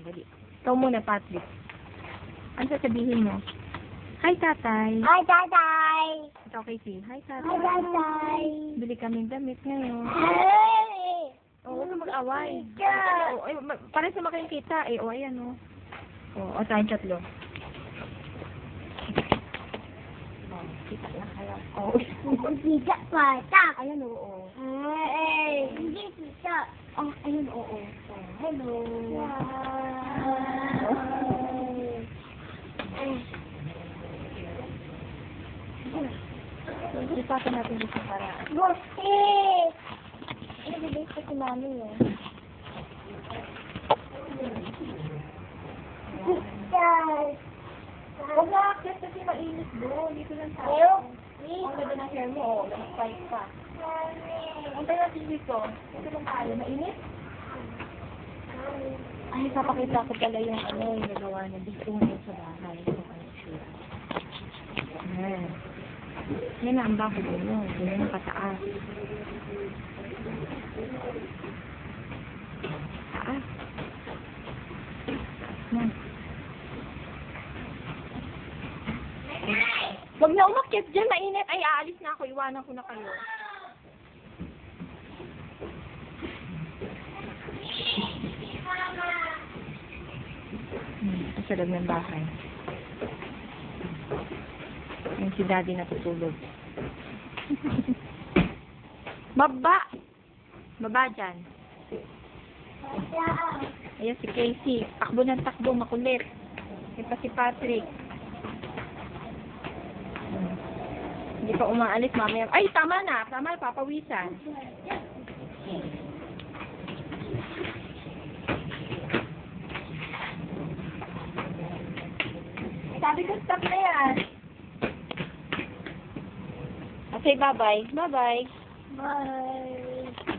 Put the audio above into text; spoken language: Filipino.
dali. Ikaw muna, Patrick. Ano sasabihin mo? Hi, tatay. Hi, tatay. Ikaw, Casey. Hi, tatay. Hi, tatay. Bili kami damit ngayon. Hey! Oo, huwag ka mag-away. Yeah. Oo, ay, parang sumakay kita. Eh, o, ayan, o. O, tayong tatlo. O, kita lang kayo. O, Kita pa, tak. ayan, oo. Hey, hindi kita. Oh, ayun, oo. Oh, hello. Ipasa natin dito para... Buti. Ay, bibig ko si mami, eh. Kita. Huwag na akit kasi mainit doon. Dito lang tayo. Ayaw. Ang ganda ng hair mo, oh. Nag-spike pa. Ang tayo natin dito. Dito lang tayo. Mainit? Ay, papakita ko pala yung ano, yung nagawa na dito ngayon sa bahay. Kung ano siya. Ayan. Yan na ang bako doon. Yan ang pataas. Taas. Yan. Huwag na umakyat dyan, mainit. Ay, aalis na ako. Iwanan ko na kayo. Sa loob ng bahay. Yung si daddy natutulog. Baba! Baba dyan. Ayan si Casey. Takbo ng takbo, makulit. May pa si Patrick. Hindi pa umaalis, mamaya. Ay, tama na. Tama, papawisan. Sabi ko, stop na yan. Okay, bye-bye. Bye-bye. Bye.